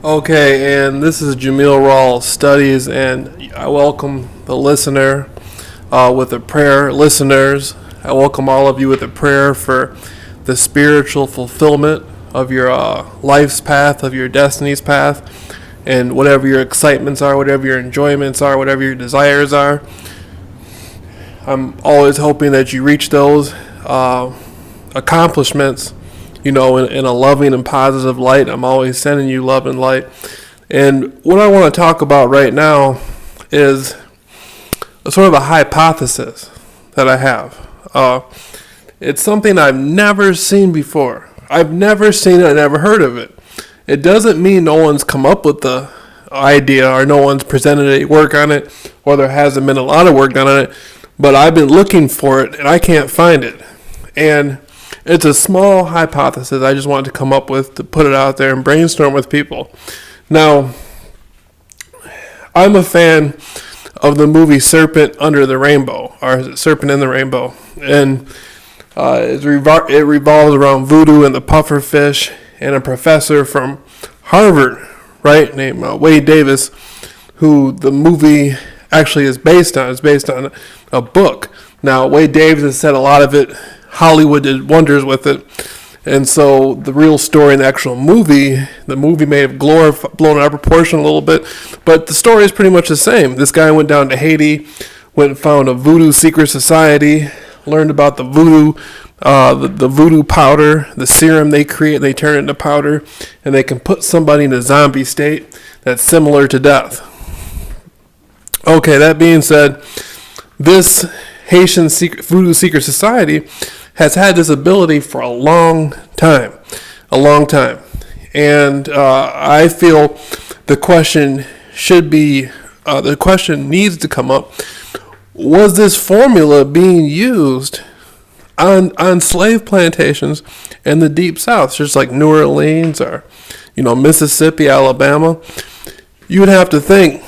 Okay, and this is Jameel Rawls Studies, and I welcome the listener with a prayer. Listeners, I welcome all of you with a prayer for the spiritual fulfillment of your life's path, of your destiny's path, and whatever your excitements are, whatever your enjoyments are, whatever your desires are. I'm always hoping that you reach those accomplishments, in a loving and positive light. I'm always sending you love and light. And what I want to talk about right now is a sort of a hypothesis that I have. It's something I've never seen before. I've never seen it, I never heard of it. It doesn't mean no one's come up with the idea or no one's presented any work on it, or there hasn't been a lot of work done on it, but I've been looking for it and I can't find it. And it's a small hypothesis I just wanted to come up with to put it out there and brainstorm with people. Now, I'm a fan of the movie Serpent Under the Rainbow, or is it Serpent in the Rainbow? And it revolves around voodoo and the puffer fish and a professor from Harvard, right, named Wade Davis, who the movie actually is based on. It's based on a book. Now, Wade Davis has said a lot of it. Hollywood did wonders with it. And so the real story in the movie may have blown out of proportion a little bit, but the story is pretty much the same. This guy went down to Haiti, went and found a voodoo secret society, learned about the voodoo, the voodoo powder, the serum they create, they turn it into powder, and they can put somebody in a zombie state that's similar to death. Okay, that being said, this Haitian voodoo secret society has had this ability for a long time. And I feel the question needs to come up. Was this formula being used on slave plantations in the Deep South, just like New Orleans or, Mississippi, Alabama? You would have to think,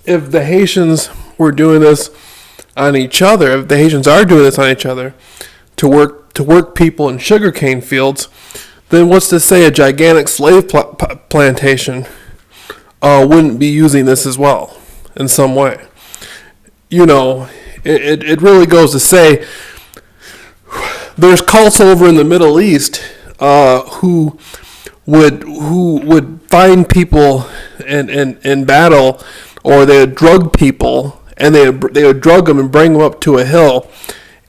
if the Haitians were doing this on each other, if the Haitians are doing this on each other to work people in sugarcane fields, then what's to say a gigantic slave plantation wouldn't be using this as well in some way? It really goes to say there's cults over in the Middle East who would find people in battle, or they would drug people, and they would drug them and bring them up to a hill,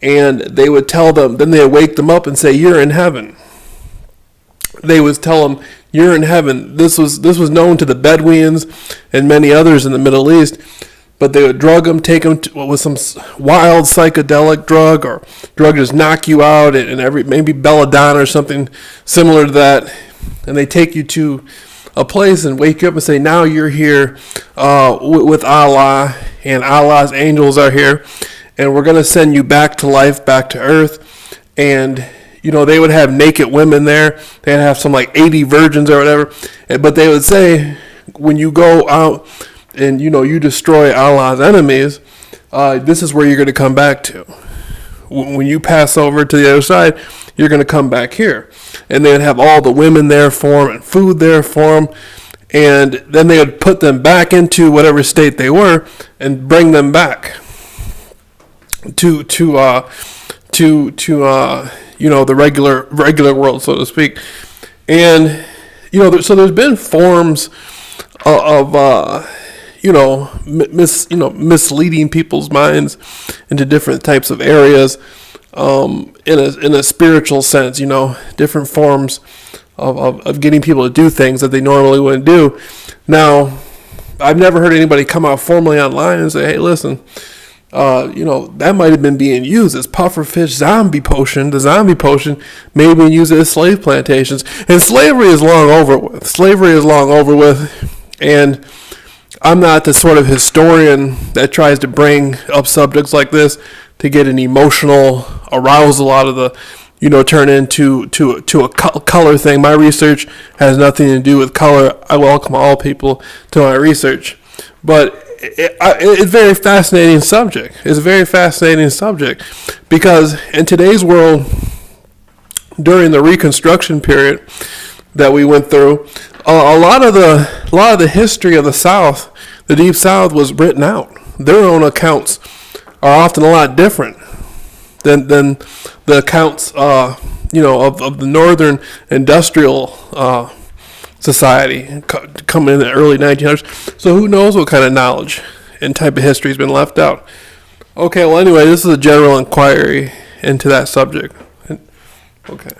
and they would tell them, then they would wake them up and say, "You're in heaven." They would tell them, "You're in heaven." This was known to the Bedouins and many others in the Middle East, but they would drug them, take them with some wild psychedelic drug, or drug just knock you out, and maybe belladonna or something similar to that, and they take you to a place and wake you up and say, "Now you're here with Allah, and Allah's angels are here, and we're going to send you back to life, back to earth." And they would have naked women there. They'd have some like 80 virgins or whatever, but they would say, when you go out and you destroy Allah's enemies, this is where you're going to come back to. When you pass over to the other side, you're going to come back here. And they'd have all the women there for them and food there for them. And then they would put them back into whatever state they were and bring them back to the regular world, so to speak. And so there's been forms of misleading people's minds into different types of areas, in a spiritual sense, different forms of getting people to do things that they normally wouldn't do. Now, I've never heard anybody come out formally online and say, "Hey, listen, that might have been being used as pufferfish zombie potion. The zombie potion may have been used as slave plantations." And slavery is long over with. And I'm not the sort of historian that tries to bring up subjects like this to get an emotional arousal out of the, turn into a color thing. My research has nothing to do with color. I welcome all people to my research. But it's a very fascinating subject. It's a very fascinating subject because in today's world, during the Reconstruction period, that we went through, a lot of the history of the South, the Deep South, was written out. Their own accounts are often a lot different than the accounts, of the Northern Industrial Society coming in the early 1900s. So who knows what kind of knowledge and type of history has been left out. Okay, well, anyway, this is a general inquiry into that subject. Okay.